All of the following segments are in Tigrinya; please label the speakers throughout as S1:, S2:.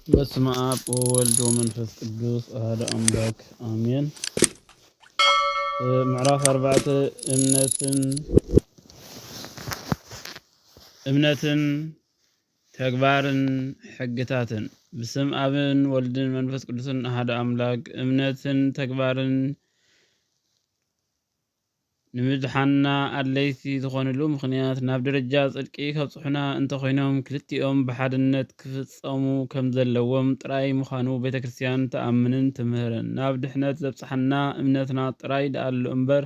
S1: በስመ አብ ወወልድ ወመንፈስ ቅዱስ አሐዱ አምላክ አሜን። ምዕራፍ 4 እምነትን ተግባርን ሕግታትን። በስመ አብን ወልድን መንፈስ ቅዱስን አሐዱ አምላክ። እምነትን ተግባርን ንምድሓንና አድለይቲ ዝኾኑሉ ምክንያት ናብ ደረጃ ጽድቂ ከብጽሑና እንተኾይኖም ክልቲኦም ብሓድነት ክፍጸሙ ከም ዘለዎም ጥራይ ምዃኑ ቤተ ክርስቲያን ተኣምንን ትምህርን። ናብ ድሕነት ዘብጽሐና እምነትና ጥራይ ደኣሉ እምበር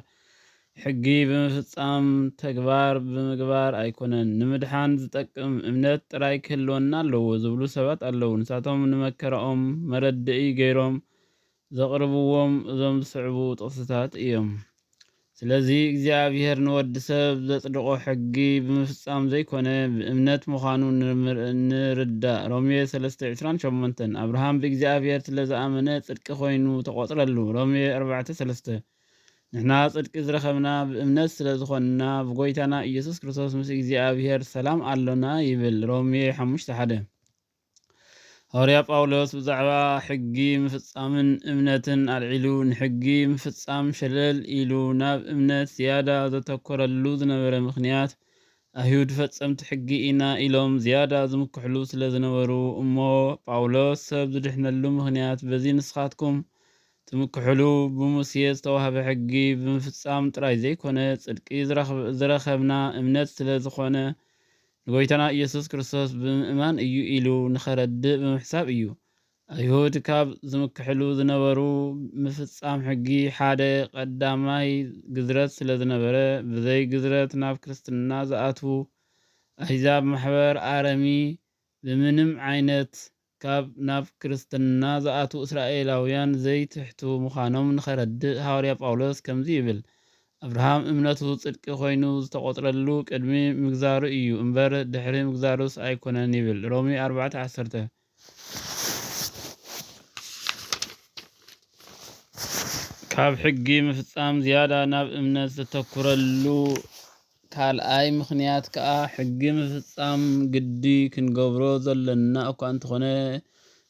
S1: ሕጊ ብምፍጻም ተግባር ብምግባር ኣይኮነን። ንምድሓን ዝጠቅም እምነት ጥራይ ክህልወና ኣለዎ ዝብሉ ሰባት ኣለዉ። ንሳቶም ንመከረኦም መረድኢ ገይሮም ዘቕርብዎም እዞም ዝስዕቡ ጥቕስታት እዮም። ስለዚ እግዚአብሔር ንወዲ ሰብ ዘጽድቆ ሕጊ ብምፍጻም ዘይኮነ ብእምነት ምዃኑ ንርዳእ። ሮሜ 3:28 አብርሃም ብእግዚአብሔር ስለዝኣመነ ጽድቂ ኮይኑ ተቆጽረሉ። ሮሜ 4:3 ንሕና ጽድቂ ዝረኸብና ብእምነት ስለዝኾንና ብጎይታና ኢየሱስ ክርስቶስ ምስ እግዚአብሔር ሰላም ኣሎና ይብል። ሮሜ 5:1 ሐዋርያ ጳውሎስ ብዛዕባ ሕጊ ምፍጻምን እምነትን አልዒሉ ንሕጊ ምፍጻም ሸለል ኢሉ ናብ እምነት ዝያዳ ዘተኮረሉ ዝነበረ ምክንያት አይሁድ ፈጸምቲ ሕጊ ኢና ኢሎም ዝያዳ ዝምክሕሉ ስለ ዝነበሩ እሞ ጳውሎስ ሰብ ዝድሕነሉ ምክንያት በዚ ንስኻትኩም ትምክሕሉ ብሙሴ ዝተዋህበ ሕጊ ብምፍጻም ጥራይ ዘይኮነ ጽድቂ ዝረኸብና እምነት ስለ ዝኾነ ንጎይታና ኢየሱስ ክርስቶስ ብምእማን እዩ ኢሉ ንኸረድእ ብምሕሳብ እዩ። አይሁድ ካብ ዝምክሕሉ ዝነበሩ ምፍጻም ሕጊ ሓደ ቀዳማይ ግዝረት ስለ ዝነበረ ብዘይ ግዝረት ናብ ክርስትና ዝኣትዉ ኣሕዛብ ማሕበር አረሚ ብምንም ዓይነት ካብ ናብ ክርስትና ዝኣትዉ እስራኤላውያን ዘይትሕቱ ምዃኖም ንኸረድእ ሐዋርያ ጳውሎስ ከምዚ ይብል። አብርሃም እምነቱ ጽድቂ ኮይኑ ዝተቆጥረሉ ቅድሚ ምግዛሩ እዩ እምበር ድሕሪ ምግዛሩስ ኣይኮነን ይብል። ሮሜ 4:10 ካብ ሕጊ ምፍጻም ዝያዳ ናብ እምነት ዘተኩረሉ ካልኣይ ምክንያት ከዓ ሕጊ ምፍጻም ግዲ ክንገብሮ ዘለና እኳ እንተኾነ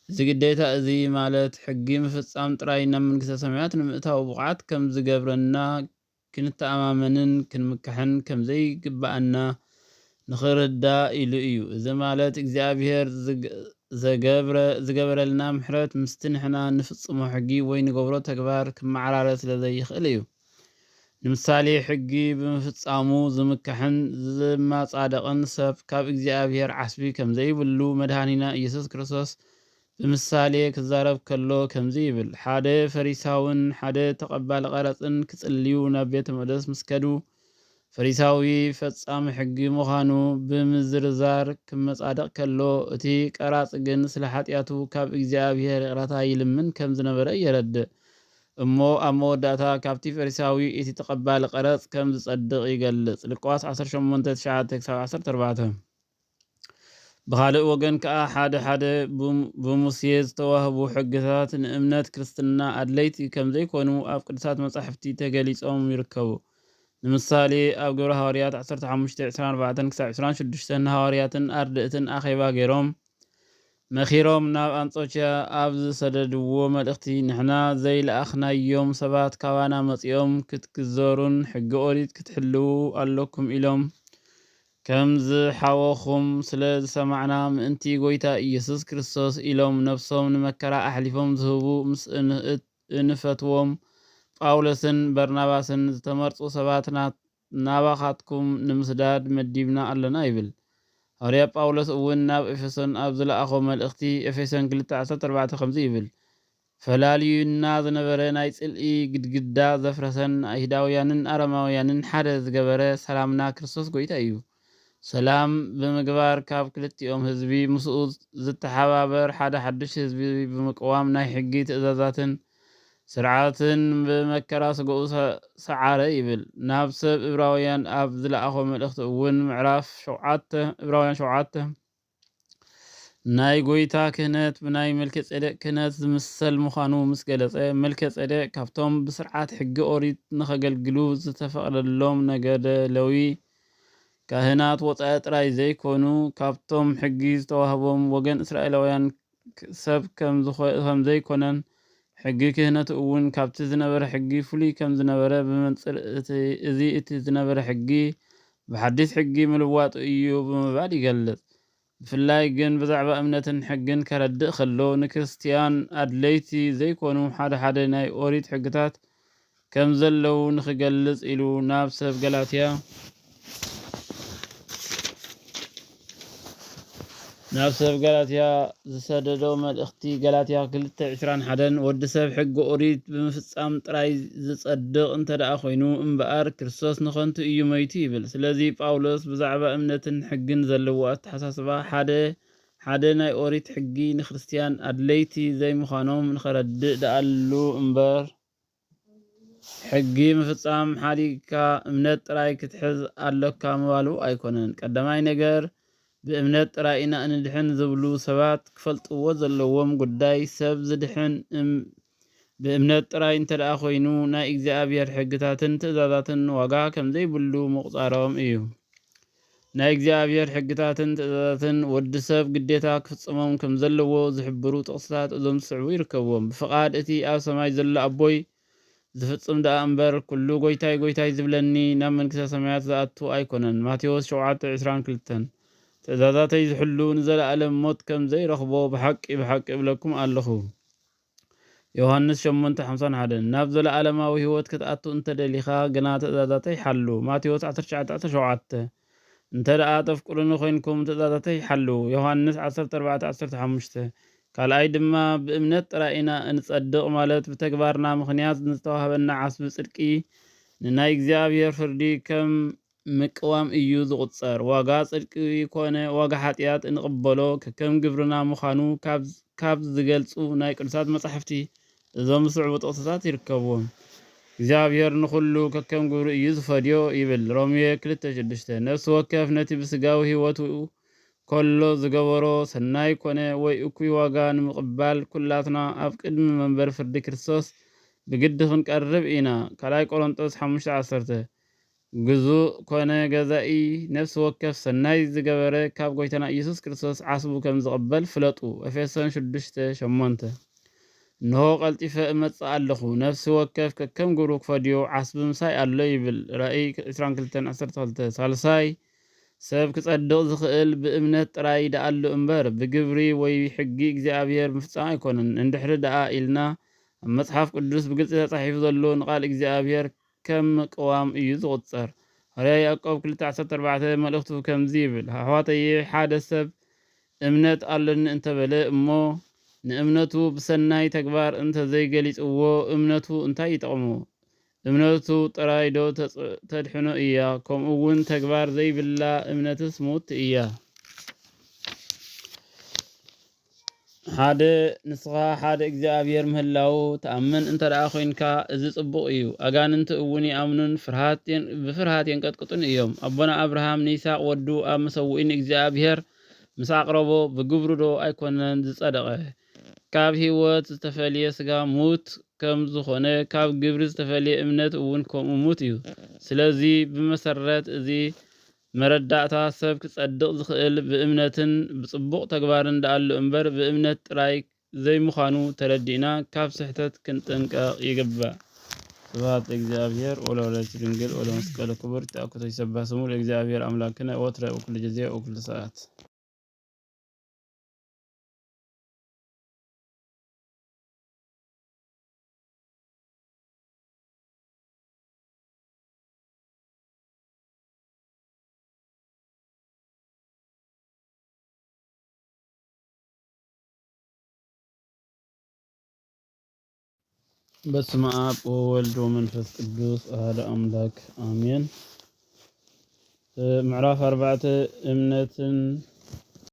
S1: እዚ ግዴታ እዚ ማለት ሕጊ ምፍጻም ጥራይ ናብ መንግስተ ሰማያት ንምእታው ብቕዓት ከም ዝገብረና ክንተኣማመንን ክንምካሕን ከም ዘይግባአና ንኽርዳእ ኢሉ እዩ። እዚ ማለት እግዚአብሔር ዝገበረልና ምሕረት ምስቲ ንሕና ንፍጽሞ ሕጊ ወይ ንገብሮ ተግባር ክመዓራረ ስለ ዘይኽእል እዩ። ንምሳሌ ሕጊ ብምፍጻሙ ዝምካሕን ዝማጻደቕን ሰብ ካብ እግዚአብሔር ዓስቢ ከም ዘይብሉ መድሃኒና ኢየሱስ ክርስቶስ ብምሳሌ ክዛረብ ከሎ ከምዚ ይብል። ሓደ ፈሪሳውን ሓደ ተቐባሊ ቀረፅን ክጽልዩ ናብ ቤተ መቅደስ ምስ ከዱ ፈሪሳዊ ፈጻሚ ሕጊ ምዃኑ ብምዝርዛር ክመጻደቕ ከሎ እቲ ቀራጽ ግን ስለ ኃጢአቱ ካብ እግዚአብሔር ይቕረታ ይልምን ከም ዝነበረ የረድእ እሞ ኣብ መወዳእታ ካብቲ ፈሪሳዊ እቲ ተቐባሊ ቀረጽ ከም ዝጸድቕ ይገልጽ። ሉቃስ 18:9-14 ብኻልእ ወገን ከዓ ሓደ ብሙሴ ዝተዋህቡ ሕግታት ንእምነት ክርስትና አድለይቲ ከም ዘይኮኑ ኣብ ቅዱሳት መጻሕፍቲ ተገሊጾም ይርከቡ። ንምሳሌ ኣብ ግብረ ሐዋርያት 15:24-26 ሐዋርያትን አርድእትን አኼባ ገይሮም መኺሮም ናብ አንጾኪያ ኣብ ዝሰደድዎ መልእኽቲ ንሕና ዘይለኣኽናዮም ሰባት ካባና መጺኦም ክትግዘሩን ሕጊ ኦሪት ክትሕልው ኣለኩም ኢሎም ከም ዝሓወኹም ስለ ዝሰማዕና ምእንቲ ጎይታ ኢየሱስ ክርስቶስ ኢሎም ነፍሶም ንመከራ ኣሕሊፎም ዝህቡ ምስ እንፈትዎም ጳውሎስን በርናባስን ዝተመርጹ ሰባት ናባኻትኩም ንምስዳድ መዲብና ኣለና ይብል። ሐዋርያ ጳውሎስ እውን ናብ ኤፌሶን ኣብ ዝለኣኾ መልእኽቲ ኤፌሶን 2:14 ከምዚ ይብል። ፈላልዩና ዝነበረ ናይ ጽልኢ ግድግዳ ዘፍረሰን አይሁዳውያንን አረማውያንን ሓደ ዝገበረ ሰላምና ክርስቶስ ጎይታ እዩ። ሰላም ብምግባር ካብ ክልቲኦም ህዝቢ ምስኡ ዝተሓባበር ሓደ ሓድሽ ህዝቢ ብምቅዋም ናይ ሕጊ ትእዛዛትን ስርዓትን ብመከራ ስግኡ ሰዓረ ይብል። ናብ ሰብ ዕብራውያን ኣብ ዝለኣኾ መልእኽቲ እውን ምዕራፍ 7 ናይ ጎይታ ክህነት ብናይ መልከጼዴቅ ክህነት ዝምሰል ምዃኑ ምስ ገለጸ መልከጼዴቅ ካብቶም ብስርዓት ሕጊ ኦሪት ንኸገልግሉ ዝተፈቕደሎም ነገደ ሌዊ ካህናት ወፃኢ ጥራይ ዘይኮኑ ካብቶም ሕጊ ዝተዋህቦም ወገን እስራኤላውያን ሰብ ከም ዘይኮነን ሕጊ ክህነት እውን ካብቲ ዝነበረ ሕጊ ፍሉይ ከም ዝነበረ ብመንጽር እቲ ዝነበረ ሕጊ ብሓዲስ ሕጊ ምልዋጡ እዩ ብምባል ይገልጽ። ብፍላይ ግን ብዛዕባ እምነትን ሕግን ከረድእ ከሎ ንክርስቲያን ኣድለይቲ ዘይኮኑ ሓደ ናይ ኦሪት ሕግታት ከም ዘለው ንክገልጽ ኢሉ ናብ ሰብ ገላትያ ዝሰደዶ መልእኽቲ ገላትያ 2:21 ወዲ ሰብ ሕጊ ኦሪት ብምፍጻም ጥራይ ዝጸድቕ እንተደኣ ኮይኑ እምበኣር ክርስቶስ ንኸንቱ እዩ ሞይቱ ይብል። ስለዚ ጳውሎስ ብዛዕባ እምነትን ሕግን ዘለዎ ኣተሓሳስባ ሓደ ናይ ኦሪት ሕጊ ንክርስቲያን ኣድለይቲ ዘይምዃኖም ንኸረድእ ደኣሉ እምበር ሕጊ ምፍጻም ሓዲግካ እምነት ጥራይ ክትሕዝ ኣለካ ምባሉ ኣይኮነን። ቀዳማይ ነገር ብእምነት ጥራይ ኢና እንድሕን ዝብሉ ሰባት ክፈልጥዎ ዘለዎም ጉዳይ ሰብ ዝድሕን ብእምነት ጥራይ እንተደኣ ኮይኑ ናይ እግዚኣብሔር ሕግታትን ትእዛዛትን ዋጋ ከምዘይብሉ ምቁጻሮም እዩ። ናይ እግዚኣብሔር ሕግታትን ትእዛዛትን ወዲ ሰብ ግዴታ ክፍጽሞም ከም ዘለዎ ዝሕብሩ ጥቕስታት እዞም ዝስዕቡ ይርከብዎም። ብፍቓድ እቲ ኣብ ሰማይ ዘሎ ኣቦይ ዝፍጽም ደኣ እምበር ኩሉ ጎይታይ ጎይታይ ዝብለኒ ናብ መንግሥተ ሰማያት ዝኣቱ ኣይኮነን። ማቴዎስ 7:22 ትእዛዛተይ ዝሕሉ ንዘለኣለም ሞት ከም ዘይረኽቦ ብሓቂ እብለኩም ኣለኹ። ዮሃንስ 8:51 ናብ ዘለኣለማዊ ህይወት ክትኣቱ እንተደሊኻ ግና ትእዛዛተይ ሓሉ። ማቴዎስ 19:17 እንተደኣ ተፍቅሩኒ ኮይንኩም ትእዛዛተይ ሓሉ። ዮሃንስ 14:15 ካልኣይ ድማ ብእምነት ጥራይ ኢና እንጸድቕ ማለት ብተግባርና ምኽንያት ንዝተዋህበና ዓስቢ ጽድቂ ንናይ እግዚኣብሔር ፍርዲ ከም ምቅዋም እዩ ዝቝጸር። ዋጋ ጽድቂ ኮነ ዋጋ ሓጢኣት እንቕበሎ ከከም ግብርና ምዃኑ ካብ ዝገልጹ ናይ ቅዱሳት መጻሕፍቲ እዞም ዝስዕቡ ጥቕስታት ይርከብዎም። እግዚኣብሔር ንኹሉ ከከም ግብሩ እዩ ዝፈድዮ ይብል ሮሜ 2:6 ነፍሲ ወከፍ ነቲ ብስጋዊ ህይወቱ ከሎ ዝገበሮ ሰናይ ኮነ ወይ እኩይ ዋጋ ንምቕባል ኩላትና ኣብ ቅድሚ መንበሪ ፍርዲ ክርስቶስ ብግዲ ክንቀርብ ኢና። ካልኣይ ቆሮንጦስ 5:10 ግዙእ ኮነ ገዛኢ ነፍሲ ወከፍ ሰናይ ዝገበረ ካብ ጎይታና ኢየሱስ ክርስቶስ ዓስቡ ከም ዝቕበል ፍለጡ። ኤፌሶን 6:8 እንሆ ቀልጢፈ እመጽእ ኣለኹ ነፍሲ ወከፍ ከከም ግብሩ ክፈድዮ ዓስቢ ምሳይ ኣሎ ይብል ራእይ 22:12 ሳልሳይ ሰብ ክጸድቕ ዝኽእል ብእምነት ጥራይ ደኣሉ እምበር ብግብሪ ወይ ሕጊ እግዚኣብሔር ምፍጻም ኣይኮነን። እንድሕሪ ደኣ ኢልና ኣብ መጽሓፍ ቅዱስ ብግልፂ ተጻሒፉ ዘሎ ንቓል እግዚኣብሔር ከም ምቅዋም እዩ ዝቝጸር። ሃርያ ያዕቆብ 2:14 መልእኽቱ ከምዚ ይብል ኣሕዋተየ ሓደ ሰብ እምነት ኣለኒ እንተበለ እሞ ንእምነቱ ብሰናይ ተግባር እንተዘይገሊጽዎ እምነቱ እንታይ ይጠቕሞ? እምነቱ ጥራይ ዶ ተድሕኖ እያ? ከምኡውን ተግባር ዘይብላ እምነትስ ሙት እያ። ንስኻ ሓደ እግዚኣብሔር ምህላው ተኣምን እንተደኣ ኮይንካ እዚ ጽቡቕ እዩ። ኣጋንንቲ እውን ይኣምኑን ብፍርሃት የንቀጥቅጡን እዮም። ኣቦና ኣብርሃም ንይስሐቅ ወዱ ኣብ መሰውኢን እግዚኣብሔር ምስ ኣቕረቦ ብግብሩ ዶ ኣይኮነን ዝጸደቐ? ካብ ህይወት ዝተፈልየ ስጋ ሙት ከም ዝኾነ ካብ ግብሪ ዝተፈልየ እምነት እውን ከምኡ ሙት እዩ። ስለዚ ብመሰረት እዚ መረዳእታ ሰብ ክጸድቕ ዝኽእል ብእምነትን ብጽቡቕ ተግባርን ደኣሉ እምበር ብእምነት ጥራይ ዘይምዃኑ ተረዲእና ካብ ስሕተት ክንጥንቀቕ ይግባእ። ስብሐት ለእግዚአብሔር ወለወላዲቱ ድንግል ወለመስቀሉ ክቡር። ተአኩቶ ይሰብሐ ስሙ ለእግዚአብሔር አምላክነ ወትረ ወኩሉ ጊዜ ወኩሉ ሰዓት። በስመ አብ ወወልድ ወመንፈስ ቅዱስ አሐዱ አምላክ አሜን። ምዕራፍ 4 እምነትን